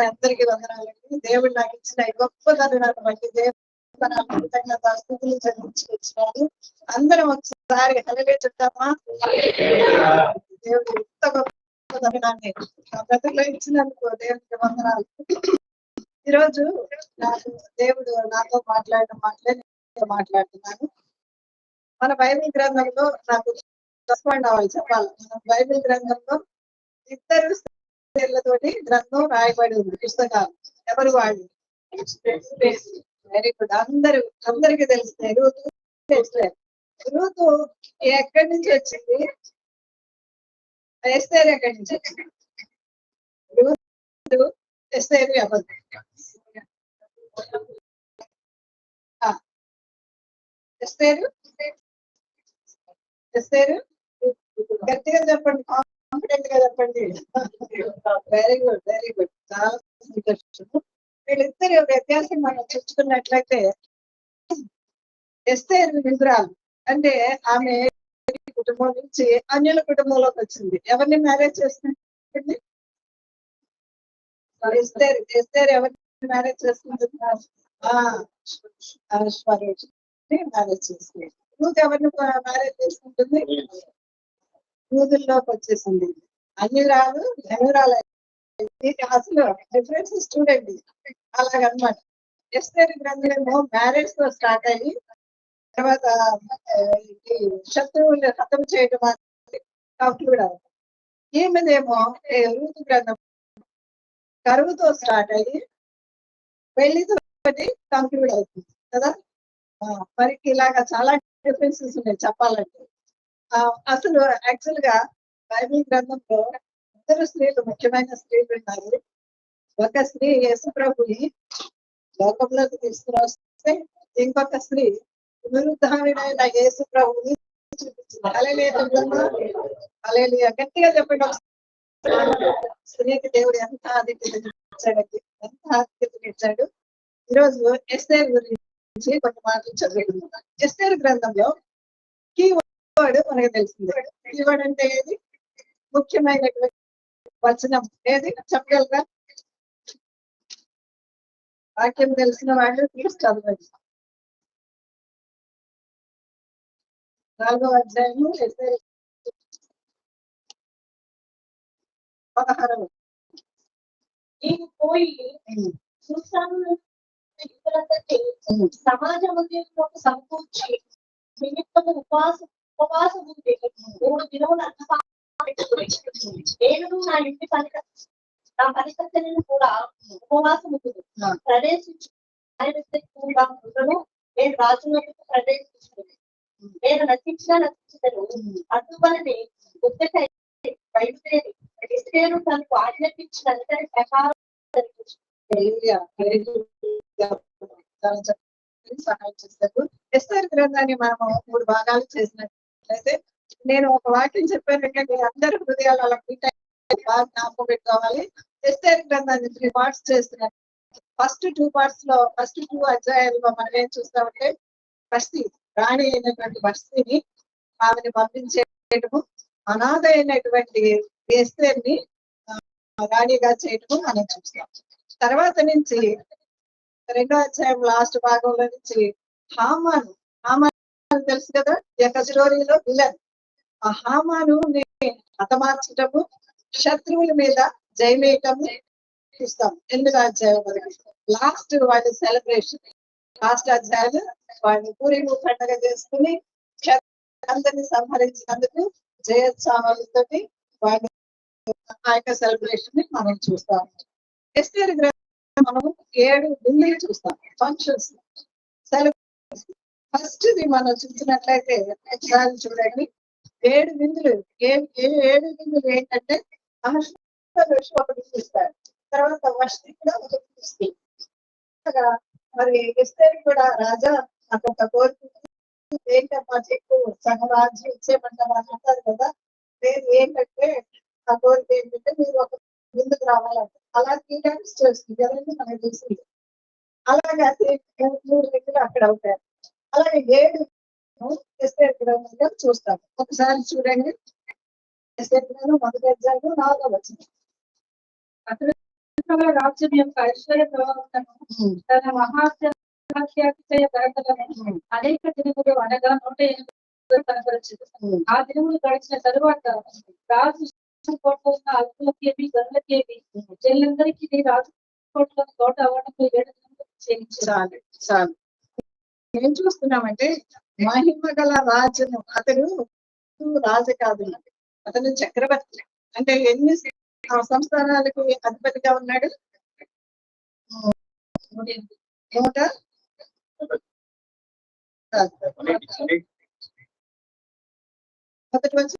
అందరికీ వందనాలండి. దేవుడు నాకు ఇచ్చిన ఈ గొప్ప తరుణాన్ని బట్టి దేవుడు కృతజ్ఞత స్థుతులు చెల్లించుకొచ్చినాడు. అందరం ఒకసారి హల్లెలూయా చెప్తామా? దేవుడు ఎంత గొప్ప తరుణాన్ని నా బ్రతుకులో ఇచ్చినందుకు దేవుడికి వందనాలు. ఈరోజు నాకు దేవుడు నాతో మాట్లాడిన మాటలే నేను మాట్లాడుతున్నాను. మన బైబిల్ గ్రంథంలో నాకు రెస్పాండ్ అవ్వాలి చెప్పాలి. మన బైబిల్ గ్రంథంలో ఇద్దరు స్త్రీలతోటి గ్రంథం రాయబడి ఉంది, పుస్తకాలు. ఎవరు వాళ్ళు? Very good. అందరికి తెలిసినాయి. రూతు ఎక్కడి నుంచి వచ్చింది? ఎస్తేరు ఎక్కడి నుంచి వచ్చింది? రూతు ఎస్తేరు ఎవరు? ఎస్తేరు గట్టిగా చెప్పండి, కాన్ఫిడెంట్ గా చెప్పండి. Very good, very good. చాలా సంతోషం. వీళ్ళిద్దరి వ్యత్యాసం మనం చూసుకున్నట్లయితే ఎస్తేరు విందురాలు అంటే ఆమె కుటుంబం నుంచి అన్యుల కుటుంబంలోకి వచ్చింది. ఎవరిని మ్యారేజ్ చేస్తుంది? ఎస్తేరు ఎవరిని మ్యారేజ్ చేస్తుంది? మ్యారేజ్ చేసుకుంది. రూతు ఎవరిని మ్యారేజ్ చేసుకుంటుంది? యూదుల్లోకి వచ్చేసింది. అన్యురాలు ధనురాలు. అసలు డిఫరెన్స్ చూడండి. అలాగనమాట. ఎస్తేరు గ్రంథమేమో మ్యారేజ్ తో స్టార్ట్ అయ్యి తర్వాత శత్రువులు హతం చేయడం కంక్లూడ్ అవుతుంది. ఈమెదేమో రూతు గ్రంథం కరువుతో స్టార్ట్ అయ్యి పెళ్లితో కంక్లూడ్ అవుతుంది కదా. మరి ఇలాగా చాలా డిఫరెన్సెస్ ఉన్నాయి చెప్పాలంటే. అసలు యాక్చువల్ గా బైబిల్ గ్రంథంలో ఇద్దరు స్త్రీలు, ముఖ్యమైన స్త్రీలు ఉన్నారు. ఒక స్త్రీ యేసు ప్రభుని లోకంలోకి తీసుకుని ఇంకొక స్త్రీ పునరుద్ధారుడైన యేసు ప్రభుని చూపించింది. హల్లెలూయా. గట్టిగా చెప్పండి. స్త్రీకి దేవుడు ఎంత ఆధిక్యత ఇచ్చాడండి, ఎంత ఆధిక్యత ఇచ్చాడు. ఈరోజు ఎస్తేరు గురించి కొన్ని మాటలు చదువుకుందాం. ఎస్తేరు గ్రంథంలో కీవర్డ్ మనకు తెలిసింది. కీవర్డ్ అంటే ఏది? ముఖ్యమైనటువంటి వచనం ఏది చెప్పగలరా? వాక్యం తెలిసిన వాళ్ళు తీసి చదవండి. 4వ అధ్యాయము 16. నీవు పోయి సమాజ ఉద్యోగం సమకూర్చి నిమిత్తము ఉపవాసం ఉంది 3 దినములు నేను నా ఇంటి నా పరిస్థితులను కూడా ఉపవాసం ఉంటుంది ప్రవేశించి కూడా నేను రాజులకు ప్రవేశించుకుంది. నేను నచ్చించను అటువలనే బుద్ధకై బయలుదేరి ఎస్తేరు తనకు ఆజ్ఞాపించిన అందరి ప్రకారం సహాయం చేస్తారు. ఎస్తేరు గ్రంథాన్ని మనము 3 భాగాలు చేసినట్లయితే నేను ఒక వాక్యం చెప్పానంటే అందరి హృదయాలు అలా బాగా జ్ఞాపకం పెట్టుకోవాలి. ఎస్తేరు గ్రంథాన్ని 3 పార్ట్స్ చేస్తున్నారు. ఫస్ట్ 2 పార్ట్స్ లో ఫస్ట్ 2 అధ్యాయాల్లో మనం ఏం చూస్తామంటే బస్తీ రాణి అయినటువంటి బస్తీని ఆమెను పంపించేయటము, అనాథ అయినటువంటి ఎస్తేరుని రాణిగా చేయటము మనం చూస్తాం. తర్వాత నుంచి 2వ అధ్యాయం లాస్ట్ భాగంలో నుంచి హామాను తెలుసు కదా, ఈ యొక్క స్టోరీలో విలన్. ఆ హామాను హతమార్చటము, శత్రువుల మీద జయమేయటము చూస్తాం. 8వ అధ్యాయం వరకు. లాస్ట్ వాళ్ళ సెలబ్రేషన్. లాస్ట్ అధ్యాయులు వాళ్ళు పూరిము పండుగ చేసుకుని అందరినీ సంహరించినందుకు జయోత్సవాలతో వాళ్ళు ఆ యొక్క సెలబ్రేషన్ ని మనం చూస్తాం. ఎస్తేరు గ్రంథం మనము 7 విందులు చూస్తాం, ఫంక్షన్స్, సెలబ్రేషన్. ఫస్ట్ ది మనం చూసినట్లయితే ఒకసారి చూడండి. 7 విందులు. 7 విందులు ఏంటంటే ఒకటి చూస్తారు, తర్వాత వష్టి కూడా ఒకటి చూస్తుంది. మరి ఎస్తేరు కూడా రాజా నాకు ఒక కోరిక ఏంటమ్మా చెప్పు, సహరాజ్యం ఇచ్చేయమంటారు అని అంటారు కదా. లేదు ఏంటంటే ఆ కోరిక ఏంటంటే మీరు ఒక విందుకు రావాలంట. అలా 3 times చేస్తుంది కదండి మనకు తెలిసింది. అలాగే 3 విందులు అక్కడ అవుతాయి. అలాగే 7 ఎస్తేరు గ్రంథంలో చూస్తాం. ఒకసారి చూడండి. ఎస్తేరు గ్రంథం 1వ అధ్యాయం 4వ వచనం. అక్కడ రాజ్యం యొక్క ఐశ్వర్య ప్రవర్తనను తన మహాఖ్యాతి బరకలను అనేక దినములు అనగా 180 కనపరచింది. ఆ దినములు గడిచిన తరువాత రాజు కోటలో ఉన్న అల్పులకేమి గనులకేమి జనులందరికీ రాజు కోటలో తోట అవ్వడంలో 7 దినములు చేయించాలి. చాలు ఏం చూస్తున్నామంటే మహిమ గల రాజును అతడు రాజు కాదు, అతను చక్రవర్తి. అంటే ఎన్ని సంస్థానాలకు అధిపతిగా ఉన్నాడు? 100 మొదటి వచ్చి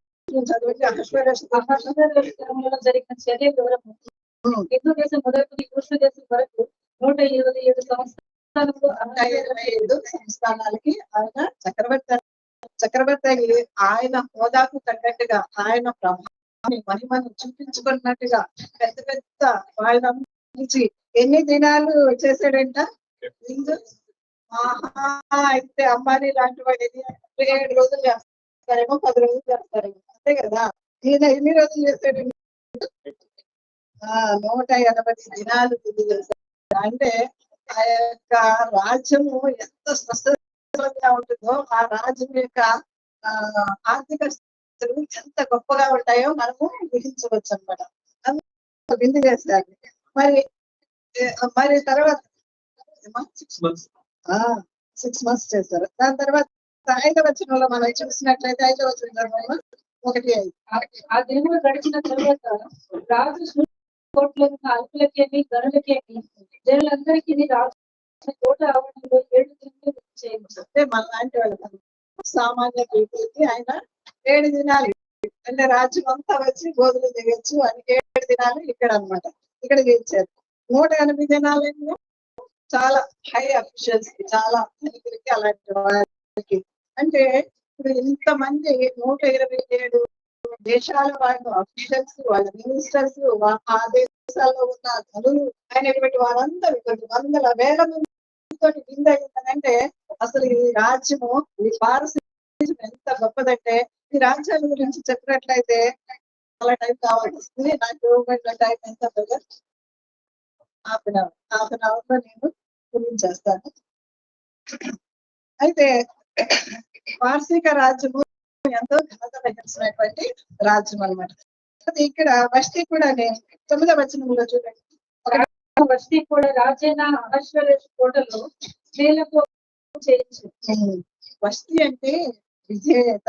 చదవండి. అహశ్వరోషంలో జరిగిన చర్య వివరము హిందూ దేశం మొదటి కృష్ణ దేశం వరకు 127 సంస్థానాలకి ఆయన చక్రవర్తి అయ్యి ఆయన హోదాకు తగ్గట్టుగా ఆయన ప్రభావాన్ని మహిమను చూపించుకున్నట్టుగా పెద్ద పెద్ద వాళ్ళ నుంచి ఎన్ని దినాలు చేశాడంట? అయితే అంబానీ లాంటి వాడు 7 రోజులు చేస్తారేమో, 10 రోజులు చేస్తారేమో, అంతే కదా. ఈయన ఎన్ని రోజులు చేశాడు? 180 దినాలు తిరిగి చేశాడు. అంటే ఆ యొక్క రాజ్యము ఎంత స్వస్థంగా ఉంటుందో, ఆ రాజ్యం యొక్క ఆర్థిక స్థితులు ఎంత గొప్పగా ఉంటాయో మనము ఊహించవచ్చు అనమాట. విందు చేశారు. మరి తర్వాత 6 months చేశారు. దాని తర్వాత 5వ వచనంలో మనం చూసినట్లయితే 5వ వచనంలో 1:5 ఆ దినములు గడిచిన తర్వాత రాజు కోట్లో ఉన్న అల్పులకేమి గనులకేమి జనులందరికీ రాజు కోట అవడంలో 7 దినములు చేయవచ్చు. అంటే మన లాంటి వాళ్ళకి సామాన్య పీపుల్కి ఆయన 7 దినాలు అంటే రాజ్యం అంతా వచ్చి గోధులు దిగచ్చు అని 7 దినాలు ఇక్కడ అనమాట. ఇక్కడ చేయించారు. 180 దినాలు చాలా హై అఫీషియల్స్ కి, చాలా ధనికులకి, అలాంటి వాళ్ళకి. అంటే ఇప్పుడు ఇంతమంది 127 దేశాల వాళ్ళు అఫీషియల్స్, వాళ్ళ మినిస్టర్స్, ఆ దేశాల్లో ఉన్న ధనులు అయినటువంటి వారందరూ కొన్ని వందల వేల మందితో విందయిందంటే అసలు ఈ రాజ్యము, ఈ పారసీకం ఎంత గొప్పదంటే ఈ రాజ్యాల గురించి చెప్పినట్లయితే చాలా టైం కావాల్సి వస్తుంది. నాకు టైం ఎంత బ్రదర్? హాఫ్ అన్ అవర్ లో నేను గురించేస్తాను. అయితే పారసీక రాజ్యము ఎంతో ఘనత వహించినటువంటి రాజ్యం అనమాట. ఇక్కడ వస్తీ కూడా 9వ వచనంలో చూడండి. వస్తీ కూడా రాజైన అహశ్వరోషు కోటలో స్త్రీలకు చేయించు. వస్తీ అంటే విజేత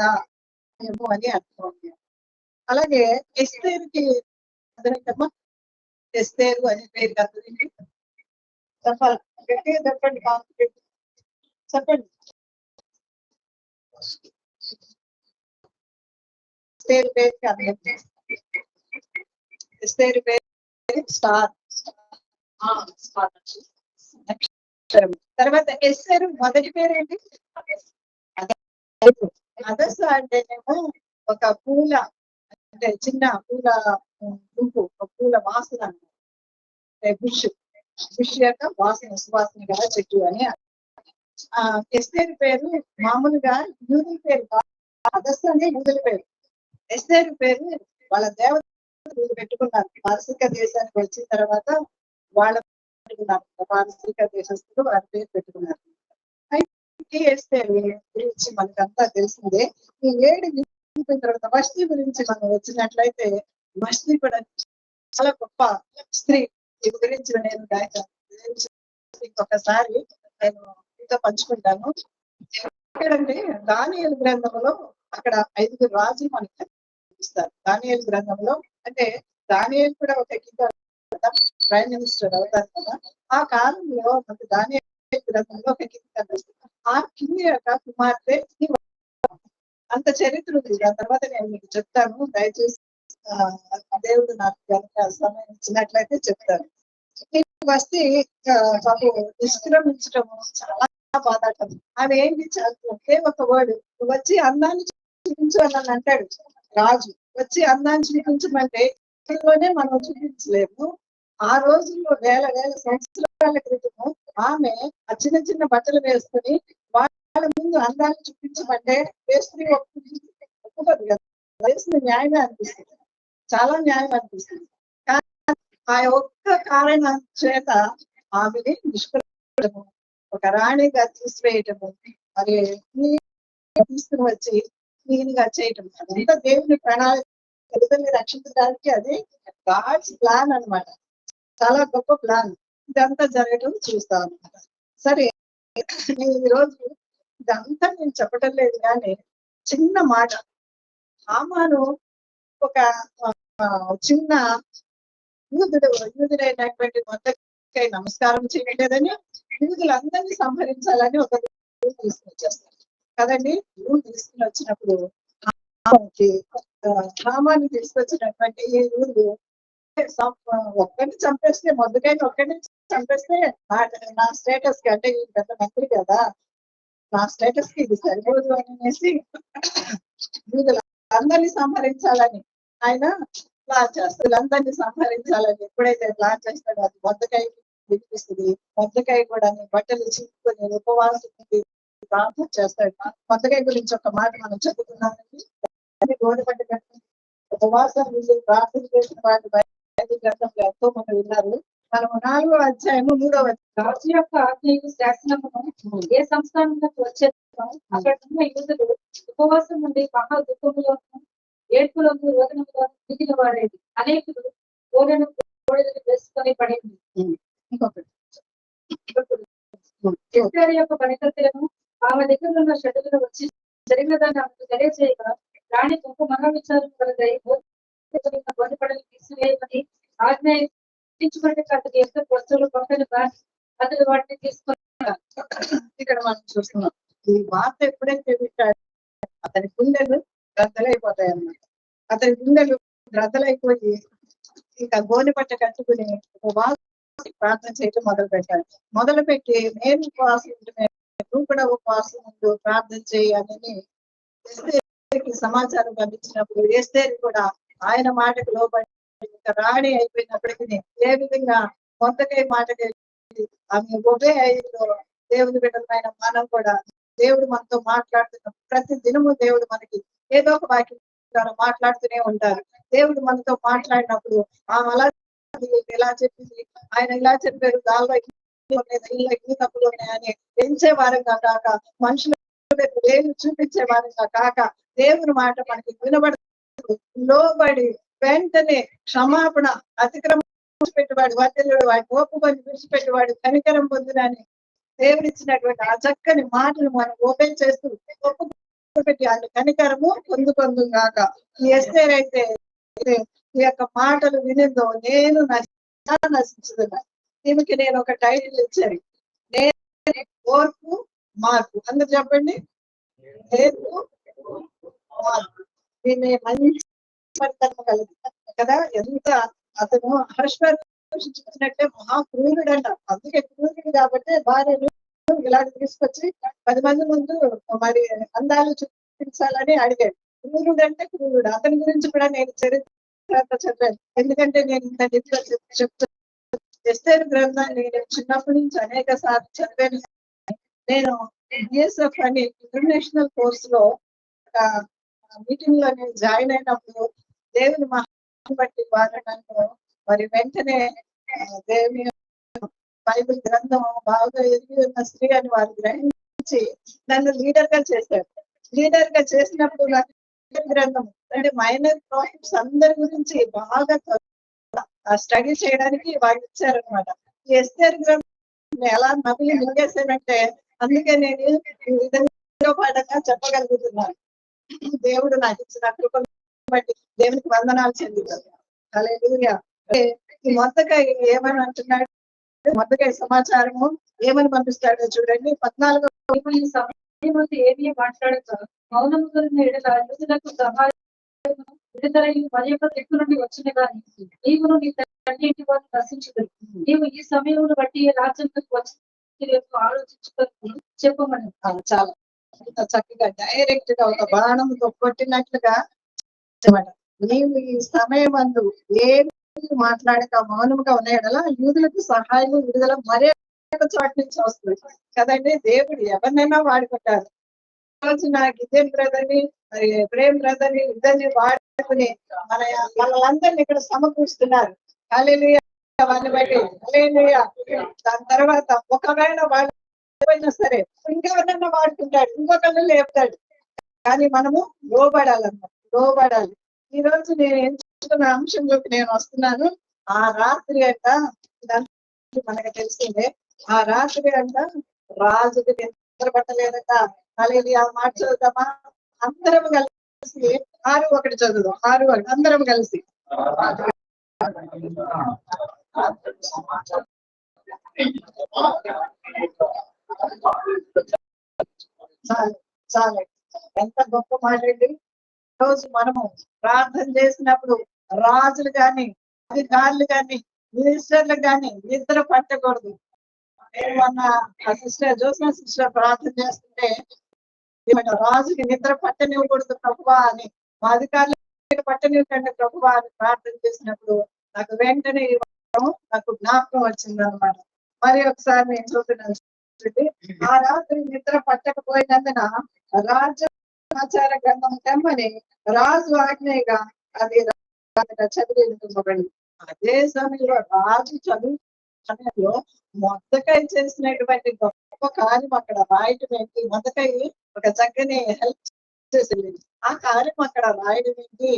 అని అర్థం. అలాగే ఎస్తేరుకి అర్థమేంటమ్మా? ఎస్తేరు అనే పేరు కాదు, చెప్పాలి గట్టిగా చెప్పండి, చెప్పండి. ఎస్తేరు పేరుకి అర్థం, ఎస్తేరు పేరు స్టార్. తర్వాత ఎస్తేరు మొదటి పేరు ఏంటి? అదస్సు అంటేనేమో ఒక పూల, అంటే చిన్న పూల గుంపు, ఒక పూల వాసన, బుష్ యొక్క వాసన, సువాసన గల చెట్టు అని. ఎస్తేరు పేరు మామూలుగా యూదుల పేరు కాదు, అదస్సు అనే యూదుల పేరు. ఎస్తేరు పేరు వాళ్ళ దేవత పెట్టుకున్నారు. పారసీక దేశానికి వచ్చిన తర్వాత వాళ్ళ పెట్టుకున్నారు, పారసీక దేశస్తులు వారి పేరు పెట్టుకున్నారు. అయితే ఎస్తేరు గురించి మనకంతా తెలిసిందే. ఈ 7 తర్వాత వస్తీ గురించి మనం వచ్చినట్లయితే వస్తీ కూడా చాలా గొప్ప స్త్రీ. ఈ గురించి నేను ఇంకొకసారి నేను మీతో పంచుకుంటాను. ఎక్కడంటే దానియేలు గ్రంథంలో అక్కడ 5 రాజులు మనకి కనిపిస్తారు. దానియేలు గ్రంథంలో అంటే దానియేలు కూడా ఒక ప్రైమ్ మినిస్టర్ అవుతారు కదా. ఆ కాలంలో మనకి దానియేలు గ్రంథంలో ఒక కింగ్ కనిపిస్తుంది. ఆ కింగ్ యొక్క కుమార్తె అంత చరిత్ర ఉంది. దాని తర్వాత నేను మీకు చెప్తాను. దయచేసి దేవుడు నాకు కనుక సమయం ఇచ్చినట్లయితే చెప్తాను. వస్తే బాబు నిష్క్రమించడము చాలా బాధాటం. ఆమె ఏంటి ఒకే ఒక వర్డ్, వచ్చి అందాన్ని చూపించు అని అంటాడు రాజు. వచ్చి అందాన్ని చూపించమంటే ఇంట్లోనే మనం చూపించలేము. ఆ రోజుల్లో వేల సంవత్సరాల క్రితము ఆమె ఆ చిన్న చిన్న బట్టలు వేసుకుని వాళ్ళ ముందు అందాన్ని చూపించమంటే వేసుకుని ఒప్పుకోదు కదా. వేసిన న్యాయమే అనిపిస్తుంది, చాలా న్యాయం అనిపిస్తుంది. కానీ ఆ ఒక్క కారణం చేత ఆమెని నిష్కరించడము, ఒక రాణిగా తీసివేయటము, మరి తీసుకుని వచ్చి క్లీన్గా చేయటం, అదంతా దేవుని ప్రణాళిక. ప్రజల్ని రక్షించడానికి అది గాడ్స్ ప్లాన్ అన్నమాట. చాలా గొప్ప ప్లాన్. ఇదంతా జరగటం చూస్తాం అన్నమాట. సరే, నేను ఈరోజు ఇదంతా నేను చెప్పటం లేదు, కానీ చిన్న మాట. హామాను ఒక చిన్న యూదుడైనటువంటి మొత్తకై నమస్కారం చేయలేదని యూదులందరినీ సంహరించాలని ఒక రూల్ తీసుకొచ్చేస్తారు కదండి. రూల్ తీసుకుని వచ్చినప్పుడు హామాన్ని తీసుకొచ్చినటువంటి ఈ రూలు ఒక్కరిని చంపేస్తే, మొదటికైనా ఒక్కరిని చంపేస్తే నా స్టేటస్ కి, అంటే పెద్ద మంత్రి కదా, నా స్టేటస్ కి ఇది సరిపోదు అనేసి అందరినీ సంహరించాలని ఆయన ప్లాన్ చేస్తాడు. అందరినీ సంహరించాలని ఎప్పుడైతే ప్లాన్ చేస్తాడో అది మొద్దకాయకి వినిపిస్తుంది. మొద్దకాయ కూడా బట్టలు చింపుకొని ఉపవాసం ప్రార్థన చేస్తాడు. మొద్దకాయ గురించి ఒక మాట మనం చెప్పుకున్నామండి. గోడపట్టి ఉపవాసం ప్రార్థన చేసిన వాటి గ్రంథంలో ఎంతో మంది ఉన్నారు. మనం 4వ అధ్యాయము 3వ రాజు యొక్క ఆజ్ఞయు శాసనమును ఏ సంస్థానంలోకి వచ్చేదో అక్కడ ఉన్న యూదులు ఉపవాసం నుండి మహా దుఃఖములోను ఏడ్పులకు రోదనములో మిగిలి వాడేది. అనేకులు గోడను వేసుకొని పడింది. ఎస్టేరు యొక్క పనికత్తెలను ఆమె దగ్గర ఉన్న షెడ్డులను వచ్చి జరిగిన దాన్ని ఆమెకు తెలియజేయగా, రాణి గొప్ప మనోవిచారం కలదై బోధపడలు తీసివేయమని ఆజ్ఞయించుకుంటే అతనికి ఎంత వస్తువులు పంపిన కానీ అతను వాటిని తీసుకున్నాడు. ఇక్కడ మనం చూస్తున్నాం. ఈ వార్త ఎప్పుడైతే వింటాడు అతని గుండెలు రద్దలైపోతాయి అన్నమాట. అతని గుండెలు రద్దలైపోయి ఇక గోనె పట్ట కట్టుకుని ప్రార్థన చేయటం మొదలు పెట్టి నేను ఉపవాసం ఉంటున్నా, నువ్వు కూడా ఉపవాసం ఉంటూ ప్రార్థన చేయి అని ఎస్తేరుకి సమాచారం పంపించినప్పుడు ఎస్తేరు కూడా ఆయన మాటకు లోబడి రాణి అయిపోయినప్పటికీ ఏ విధంగా మొత్తకై మాటకి ఆమె ఒబే అయ్యిందో, దేవుని బిడ్డలమైన మనం కూడా దేవుడు మనతో మాట్లాడుతున్నాం. ప్రతి దినము దేవుడు మనకి ఏదో ఒక వాక్యం ద్వారా మాట్లాడుతూనే ఉంటారు. దేవుడు మనతో మాట్లాడినప్పుడు ఆమె అలా ఇలా చెప్పింది, ఆయన ఇలా చెప్పారు, దానిలో ఈ తప్పులు ఉన్నాయని పెంచే వారంగా కాక, మనుషుల దేవుడు చూపించే వారంగా కాక, దేవుని మాట మనకి వినబడుతుంది. లోబడి వెంటనే క్షమాపణ అతిక్రమం విడిచిపెట్టేవాడు, వర్తలుడు వాడి ఒప్పుకొని విడిచిపెట్టేవాడు కనికరం పొందునని దేవుడిచ్చినటువంటి ఆ చక్కని మాటలు మనం ఓపెన్ చేస్తూ ఒప్పుపెట్టి ఆయన కనికరము పొందుగాక. ఈ ఎస్తేరు అయితే ఈ యొక్క మాటలు వినిందో నేను నశించుతున్నా. దీనికి నేను ఒక టైటిల్ ఇచ్చాను, నేను ఓర్పు మార్పు. అందరు చెప్పండి, నేర్పు మార్పు. దీన్ని మంచి కలదు కదా. ఎంత అతను చూసినట్టే మహా క్రూరుడు అంట. అందుకే క్రూరుడు కాబట్టి భార్యను ఇలా తీసుకొచ్చి 10 మంది ముందు మరి అందాలు చూపించాలని అడిగాడు. క్రూరుడు అంటే క్రూరుడు. అతని గురించి కూడా నేను చరిత్ర చెప్పాను, ఎందుకంటే నేను ఇంత చెప్తాను. ఎస్తేరు గ్రంథాన్ని నేను చిన్నప్పటి నుంచి అనేక సార్లు చదివాను. నేను బిఎస్ఎఫ్ అని ఇంటర్నేషనల్ కోర్స్ లో ఒక మీటింగ్ లో నేను జాయిన్ అయినప్పుడు దేవుని మహాన్ని బట్టి వారు నన్ను మరి వెంటనే దేవుని బైబిల్ గ్రంథం బాగా ఎదిగి ఉన్న స్త్రీ అని వారు గ్రహించి నన్ను లీడర్ గా చేశారు. లీడర్ గా చేసినప్పుడు నాకు గ్రంథం అంటే మైనర్ ప్రాఫిట్స్ అందరి గురించి బాగా స్టడీ చేయడానికి వాళ్ళు ఇచ్చారనమాట. ఈ ఎస్తేరు గ్రంథం ఎలా నమిలి మింగేసానంటే అందుకే నేను ఈ విధంగా పాఠంగా చెప్పగలుగుతున్నాను. దేవుడు నాకు ఇచ్చిన కృపను బట్టి దేవునికి వందనాలు చెందుతాను. హల్లెలూయా. ఈ మొత్తకాయ ఏమని అంటున్నాడు, మొత్తకాయ సమాచారము ఏమని పంపిస్తాడో చూడండి. 14 ఏమీ మాట్లాడక మౌనము కలిగిన ఎడల యూదులకు సహాయం విడుదల మరి యొక్క దిక్కు నుండి వచ్చిన కానీ నీవును నీ తండ్రి ఇంటి వారు నశించుతుంది. నీవు ఈ సమయంలో బట్టి రాజ్యంలోకి వచ్చి ఆలోచించుకొని చెప్పమని. చాలా చక్కగా డైరెక్ట్ గా ఒక బాణంతో కొట్టినట్లుగా నీవు ఈ సమయం అందు ఏమి మాట్లాడక మౌనంగా ఉన్నాయడలా యూదులకు సహాయం విడుదల మరే చోటు నుంచి వస్తుంది కదండి. దేవుడు ఎవరినైనా వాడుకుంటారు. రోజు నా గిజన్ బ్రదర్ని మరి ప్రేమ్ బ్రదర్ని ఇద్దరిని వాడుకుని మనలందరినీ ఇక్కడ సమకూరుస్తున్నారు. హల్లెలూయా. వాళ్ళని బట్టి హల్లెలూయా. దాని తర్వాత ఒకవేళ వాళ్ళు ఏమైనా సరే ఇంకెవరినైనా వాడుకుంటాడు, ఇంకొకరిని లేపుతాడు. కానీ మనము లోబడాలన్నమాట, లోబడాలి. ఈ రోజు నేను ఎంచుకున్న అంశంలోకి నేను వస్తున్నాను. ఆ రాత్రి అంట మనకు తెలిసిందే, ఆ రాత్రి అంట రాజుకి నిద్ర పట్టలేదట. హల్లెలూయా. ఆ మాట చదువుతామా అందరం కలిసి? 6:1 చదువు, 6:1 అందరం కలిసి. చాలు చాలు, ఎంత గొప్ప మాట అండి. రోజు మనము ప్రార్థన చేసినప్పుడు రాజులు గాని అధికారులు గాని మినిస్టర్లు గాని నిద్ర పట్టకూడదు. నేను మొన్న ఆ సిస్టర్ జోస్నా సిస్టర్ ప్రార్థన చేస్తుంటే రాజుకి నిద్ర పట్టనివ్వకూడదు ప్రభువా అని, మా అధికారులు పట్టనివ్వకండి ప్రభువా అని ప్రార్థన చేసినప్పుడు నాకు వెంటనే నాకు జ్ఞాపకం వచ్చింది అనమాట. మరి ఒకసారి నేను చూస్తున్నాను. ఆ రాత్రి నిద్ర పట్టకపోయినందున రాజ్య సమాచార గ్రంథం తెమ్మని రాజు ఆజ్ఞగా అది చదివించబడింది. అదే సమయంలో రాజు చదువు సమయంలో మొద్దకై చేసినటువంటి గొప్ప కార్యం అక్కడ రాయటం ఏంటి, మొద్దకై ఒక చక్కని హెల్ప్ చేసింది. ఆ కార్యం అక్కడ రాయడం ఏంటి,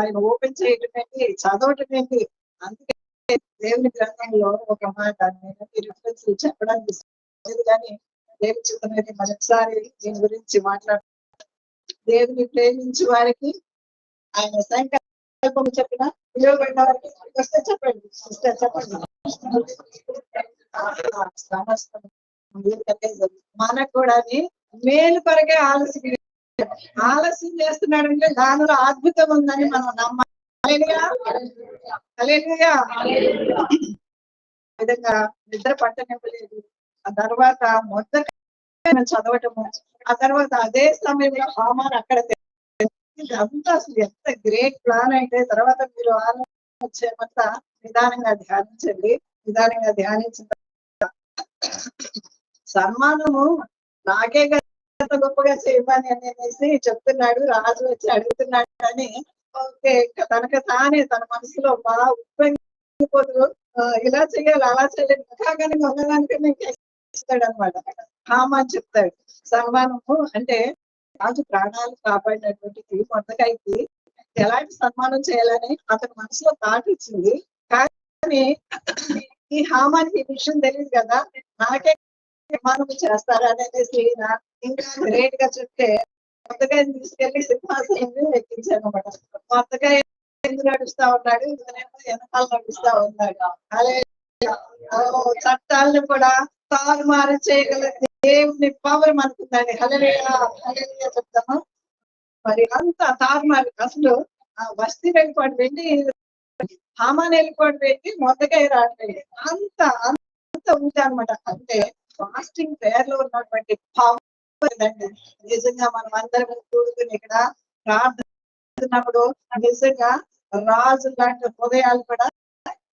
ఆయన ఓపెన్ చేయటం ఏంటి, చదవటం ఏంటి. అందుకే దేవుని గ్రంథంలో ఒక మాట నేను రిఫరెన్స్ చెప్పడానికి లేదు, కానీ దేవుని చిత్తమైతే మరొకసారి దీని గురించి మాట్లాడు. దేవుని ప్రేమించి వారికి ఆయన సంకల్పం చెప్పిన పిలువబడిన వారికి వస్తే చెప్పండి సిస్టర్, చెప్పండి. సమస్తం మనకు కూడా మేలు కొరకే ఆలస్యం చేస్తున్నాడంటే దానిలో అద్భుతం ఉందని మనం నమ్మాలి. హల్లెలూయా. విధంగా నిద్ర పట్టనివ్వలేదు. ఆ తర్వాత మొదట చదవటము, ఆ తర్వాత అదే సమయంలో హామాన్ అక్కడ ఇదంతా అసలు ఎంత గ్రేట్ ప్లాన్ అయితే తర్వాత మీరు వచ్చేమంతా నిదానంగా ధ్యానించండి. నిదానంగా ధ్యానించిన సన్మానము నాకే ఎంత గొప్పగా చేయమని అనేసి చెప్తున్నాడు. రాజు వచ్చి అడుగుతున్నాడు అని ఓకే, తనకు తానే తన మనసులో బాగా ఉప్పొంగిపోతూ ఇలా చేయాలి అలా చేయాలి కాగానే ఉన్నదానికన్నా ఇస్తాడు అనమాట. హామాన్ చెప్తాడు సన్మానము అంటే రాజు ప్రాణాలు కాపాడినటువంటి మొదకైకి ఎలాంటి సన్మానం చేయాలని అతని మనసులో థాట్ ఇచ్చింది. కానీ ఈ హామానికి ఈ విషయం తెలియదు కదా, నాకే సన్మానం చేస్తారా అనేసి ఇంకా గ్రేట్ గా చెప్తే మొత్తకాయని తీసుకెళ్లి సింహాసనం ఎక్కించాను అనమాట. మొత్తకాయ ఎందుకు నడుస్తా ఉన్నాడు, వెనకాల నడుస్తా ఉన్నాడు. అదే చట్టాలను కూడా తారుమారు చేయగల దేవుని పవర్ మనకుందండి. హల్లెలూయా హల్లెలూయా చెప్తాము. మరి అంత తారుమారు అసలు వస్తీ వెళ్ళిపోవడం వెళ్ళి హామాన్ వెళ్ళిపోవడం వెళ్ళి మొదకై రావట్లేదు, అంత అంత ఉంటా అనమాట. అంటే ఫాస్టింగ్ ప్రేయర్ లో ఉన్నటువంటి పవర్ అండి. నిజంగా మనం అందరం కూడుకుని ఇక్కడ ప్రార్థిస్తున్నప్పుడు నిజంగా రాజు లాంటి హృదయాలు కూడా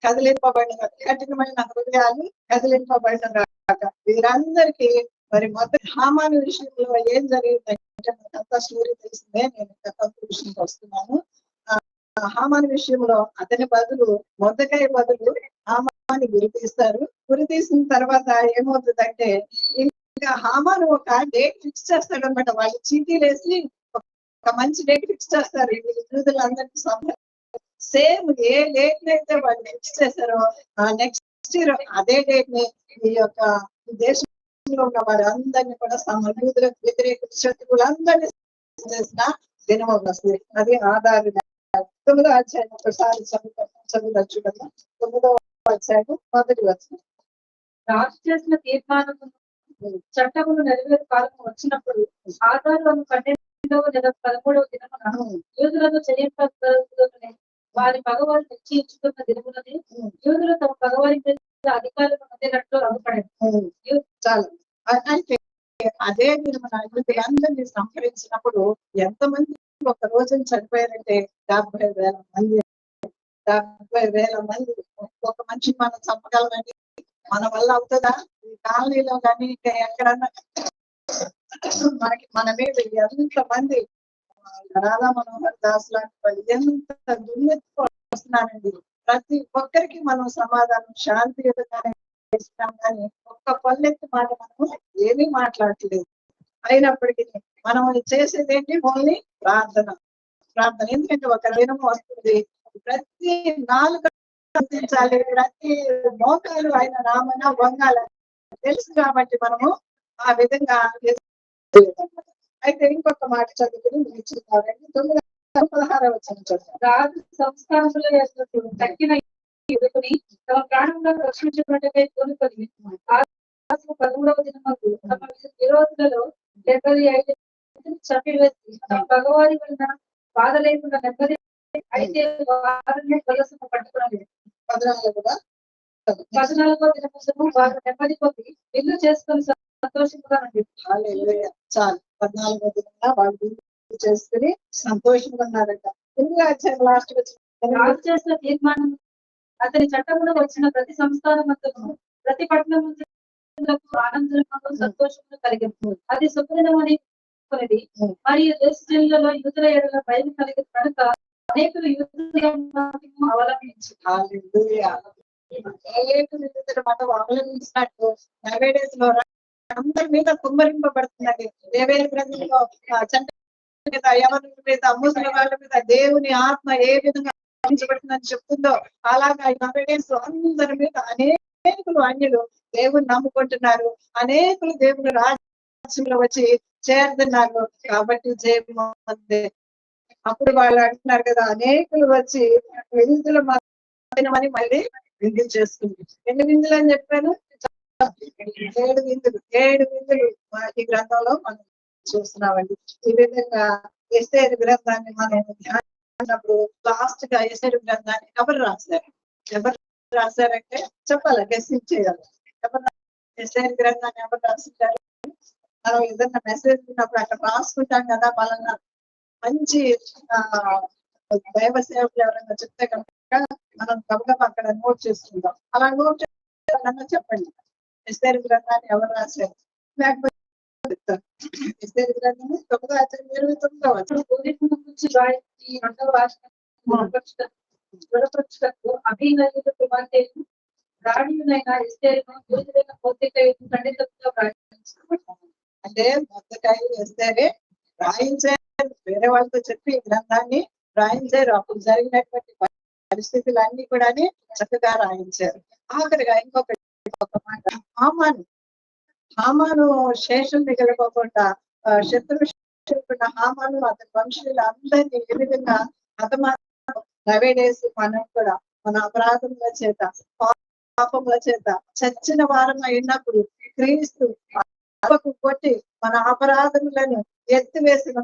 కదిలింపబడిన, కఠినమైన హృదయాలు కదిలింపబడిన వీరందరికీ మరి మొదటి హామాను విషయంలో ఏం జరిగిందంటే అంత స్టోరీ తెలిసిందే. నేను విషయంకి వస్తున్నాను. హామాను విషయంలో అతని బదులు మొద్దకాయ బదులు హామాని గురి తీస్తారు. గురి తీసిన తర్వాత ఏమవుతుందంటే ఇంకా హామాను ఒక డేట్ ఫిక్స్ చేస్తాడు అనమాట. వాళ్ళు చీటీలు వేసి ఒక మంచి డేట్ ఫిక్స్ చేస్తారు. యూదులందరికీ సేమ్ ఏ డేట్ ని అయితే వాళ్ళు ఫిక్స్ చేశారో నెక్స్ట్ ఇయర్ అదే డేట్ ని ఈ యొక్క దేశంలో ఉన్న వారందరినీ కూడా యూదులకు వ్యతిరేక శత్రువులందరినీ చేసిన దినం వస్తుంది. అది ఆధార 9వ అధ్యాయం ఒకసారి చదువువచ్చు కదా. 9వ అధ్యాయం 1వ వచనం. రాజు చేసిన తీర్మానం చట్టములు నెరవేరు కాలం వచ్చినప్పుడు ఆధారాలను 12వ నెల 13వ దినమున యూదులను చెల్లింపగలుగుతున్న వారి పగవారు నిశ్చయించుకున్న దినములని యూదులు తమ పగవారి అధికారులు పొందినట్లు అవ్వబడింది. చాలు. అయితే అదే దినమున యూదులందరినీ సంహరించినప్పుడు ఎంతమంది ఒక రోజున చనిపోయారంటే 70,000 మంది. 70,000 మంది. ఒక మనిషిని మనం చంపగలమండి? మన వల్ల అవుతుందా? ఈ కాలనీలో కానీ ఇంకా ఎక్కడన్నా మన మీద ఎంతమంది రాధా మనోహర్ దాస్ లాంటి వాళ్ళు ఎంత దుర్నీతి వస్తున్నారండి. ప్రతి ఒక్కరికి మనం సమాధానం శాంతియుతంగానే ఇస్తాం, కానీ ఒక్క పల్లెత్తి మాట మనము ఏమీ మాట్లాడట్లేదు. అయినప్పటికీ మనం చేసేది ఏంటి? ఓన్లీ ప్రార్థన. ప్రార్థన ఎందుకంటే ఒక దినం వస్తుంది, ప్రతి నాలుగు ప్రార్థించాలి, ప్రతి మోకాలు ఆయన నామన వంగాలి తెలుసు కాబట్టి మనము ఆ విధంగా అయితే ఇంకొక మాట చదువుకుని ముగించుకోవాలండి. 9-16 వచ్చిన చదువు. రాజు సంస్థానంలో తక్కిన యువకుని తమ ప్రాణంలో రక్షించుకున్నట్టుగా కోరుకొని ఆ 13వ దినమందు తమ విరోధులలో 75 చంపివేసి తమ భగవాని వలన బాధ లేకుండా నెమ్మది అయితే వారిని ప్రదర్శన పట్టుకున్నది. 14వ దినము వారు నెమ్మది పొంది ఇల్లు చేసుకుని సంతోషంగా ఉంది. చాలు 14వ దినంగా వాళ్ళు విందు చేసుకుని సంతోషంగా ఉన్నారట. లాస్ట్ రాజు చేసిన తీర్మానం అతని చట్టంలో వచ్చిన ప్రతి సంస్థానమంతను ప్రతి పట్టణములకు ఆనందము సంతోషము కలిగింది. అది శుభదినమని మరియు దేశంలో యూదుల ఎడల భయం కలిగిన కనుక అనేకులు యూదులను అవలంబించారు. మతం అవలంబించినట్టు నైవేడేస్ లో అందరి మీద కుమ్మరింపబడుతున్నది. దేవేల గ్రంథంలో చంట మీద, ఎవరి మీద, ముసలి వాళ్ళ మీద దేవుని ఆత్మ ఏ విధంగా ఉంచబడుతుందని చెప్తుందో అలాగా నైవేడేస్ అందరి మీద అనేకులు అన్యులు దేవుని నమ్ముకుంటున్నారు, అనేకులు దేవుని రాజ్యంలో వచ్చి చేరుతున్నారు. కాబట్టి జయము. అప్పుడు వాళ్ళు అంటున్నారు కదా, అనేకులు వచ్చి విందులు అని మళ్ళీ విందులు చేసుకుంది. ఎన్ని విందులు అని చెప్పాను? 7 విందులు. 7 విందులు ఈ గ్రంథంలో మనం చూస్తున్నామండి. ఈ విధంగా ఎస్తేరు గ్రంథాన్ని మనం ధ్యానించినప్పుడు లాస్ట్ గా ఎస్తేరు గ్రంథాన్ని ఎవరు రాశారంటే చెప్పాలి, గెస్సింగ్ చేయాలి. ఎస్తేరు గ్రంథాన్ని ఎవరు రాసింటారు? మనం ఏదైనా మెసేజ్ ఉన్నప్పుడు అక్కడ రాసుకుంటాం కదా, పలానా మంచి దైవ సేవకులు ఎవరైనా చెప్తే కనుక మనం గబగబా అక్కడ నోట్ చేసుకుందాం. అలా నోట్ చేయాలన్నా చెప్పండి, ఎస్తేరు గ్రంథాన్ని ఎవరు రాశారు? లేకపోతే ఎస్తేరు గ్రంథాన్ని 9-29 అభినయుడు కుమార్తె రాణియులైన ఎస్తేరును యూదులైన మొర్దెకై ఖండితంగా అంటే మొర్దెకై ఎస్తేరే రాయించారు. వేరే వాళ్ళతో చెప్పి ఈ గ్రంథాన్ని రాయించారు. అప్పుడు జరిగినటువంటి పరిస్థితులన్నీ కూడా చక్కగా రాయించారు. ఆఖరిగా ఇంకొక మాట, హామాను శేషం మిగలకోకుండా శత్రువున్న హామాను అతని వంశీయులు అందరినీ ఏ విధంగా నవేడేసి మనం కూడా మన అపరాధముల చేత, పాపముల చేత చచ్చిన వారం అయినప్పుడు క్రీస్తు కొట్టి మన అపరాధములను ఎత్తివేసిన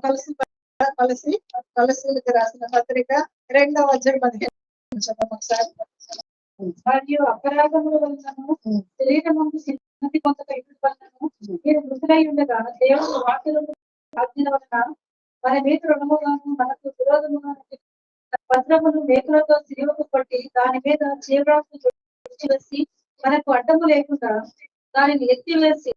కలసీలకు రాసిన పత్రిక 2వ అధ్యాయం 15 ఒకసారి. మరియు అపరాధముల వలనను శరీరము సిద్ధి పొందక ఇటువలనను మీరు మృతులై ఉండగా దేవుడు వాక్యముల ఆజ్ఞల వలన మన మీద రుణముగాను మనకు విరోధముగా పత్రములు మేకులతో సిలువకు కొట్టి దాని మీద జీవరాశి వేసి మనకు అడ్డము లేకుండా దానిని ఎత్తివేసి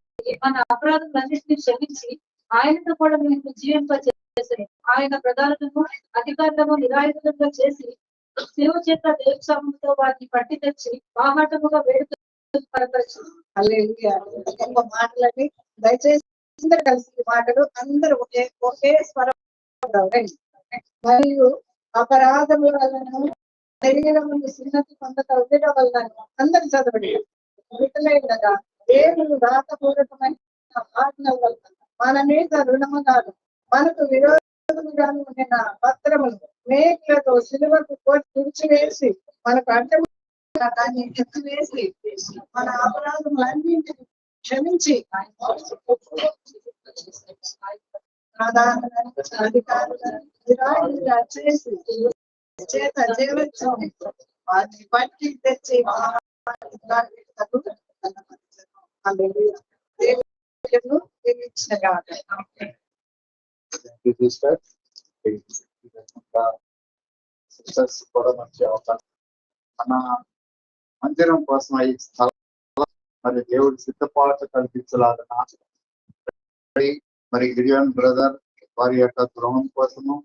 మన అపరాధములన్నింటినీ క్షమించి ఆయనతో కూడా మేము జీవింపజేసారు. ఆయన ప్రధానులను అధికారులను నిరాయుధంగా చేసి శివ చేత దేవసాముతో వారిని పట్టి తెచ్చి బాహాటముగా వేడుక మాటలని దయచేసి అందరు కలిసి మాటలు అందరూ ఒకే స్వరం. మరియు అపరాధముల వలన శరీరమును సున్నతి పొందక ఉండడం వలన అందరు చదవండి. విడుదలైనగా దేవుడు రాతపూర్వకమైన ఆజ్ఞల వలన మన మీద రుణముగాను మనకు విరోధముగాను ఉండిన పత్రములు మేకులతో సిలువకు తుడిచివేసి మనకు అడ్డము దాన్ని ఎత్తివేసి మన అపరాధములన్నింటినీ క్షమించి అధికారులుగా చేసి చేత జీవించు వాటిని పట్టి తెచ్చి సిస్టర్స్ కూడా మంచి అవకాశం. మన మందిరం కోసం ఈ స్థలం మరి దేవుడి సిద్ధపాటు కల్పించలాగన మరి గిడియోన్ బ్రదర్ వారి యొక్క గృహం కోసము,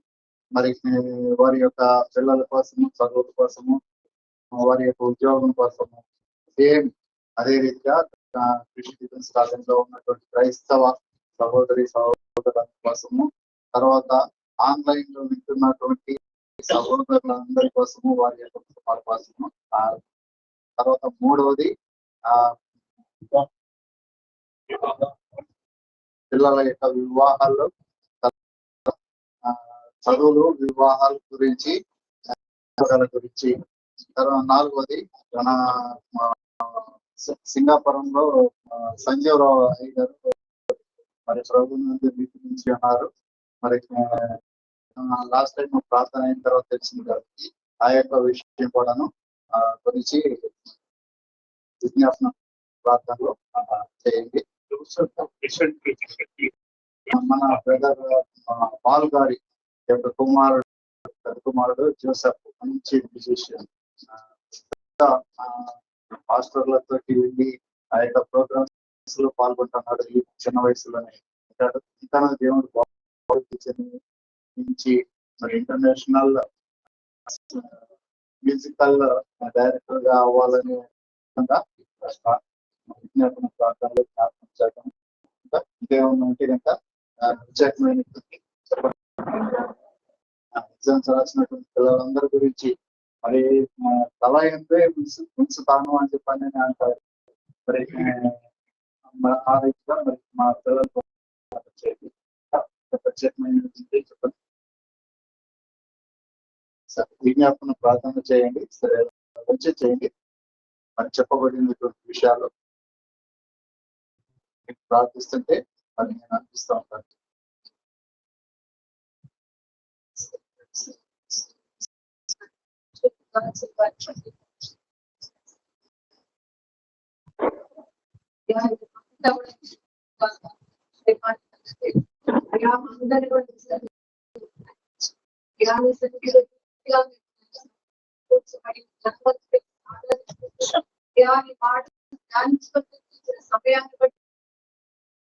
మరి వారి యొక్క పిల్లల కోసము, చదువుల కోసము వారి యొక్క ఉద్యోగం కోసము, సేమ్ అదే రీతిగా కృషి డిఫెన్స్ కాలేజీలో ఉన్నటువంటి క్రైస్తవ సహోదరి సహోదరుల కోసము, తర్వాత ఆన్లైన్ లో వింటున్నటువంటి సహోదరులందరి కోసము, వారి యొక్క కుటుంబాల కోసము, తర్వాత మూడవది పిల్లల యొక్క వివాహాల్లో చదువులు వివాహాల గురించి తర్వాత నాలుగవది మన సింగాపురంలో సంజీవరావు అయ్య గారు మరి ప్రభు నుంచి ఉన్నారు. మరి లాస్ట్ టైం ప్రార్థన అయిన తర్వాత తెలిసింది కాబట్టి ఆ యొక్క విషయం కూడాను గురించి విజ్ఞాపన ప్రార్థనలో చేయండి. మన బ్రదర్ పాల్ గారి యొక్క కుమారుడు జోసెఫ్ మంచి మ్యూజిషియన్, పాస్టర్లతో వెళ్ళి ఆ యొక్క ప్రోగ్రామ్స్ లో పాల్గొంటున్నాడు ఈ చిన్న వయసులోనే. ఇంకా దేవుడు నుంచి మరి ఇంటర్నేషనల్ మ్యూజికల్ డైరెక్టర్ గా అవ్వాలని విజ్ఞాపన ప్రార్థనలో జ్ఞాపకం చేయడం ఇంకేమన్నా ఉంటే కనుక ప్రత్యేకమైన ఎగ్జామ్స్ రాసినటువంటి పిల్లలందరి గురించి మరి తల ఎంతే ఉంచుతాను అని చెప్పని నేను అంటారు. మరి ఆ రీతిగా మరి మా పిల్లలకు ప్రత్యేకమైన చెప్పండి సార్. విజ్ఞాపన ప్రార్థన చేయండి, సరే వచ్చి చేయండి. మరి చెప్పబడినటువంటి విషయాలు ప్రార్థిస్తుంటే మరి నేను అనిపిస్తూ ఉంటాను. సమయాన్ని బట్టి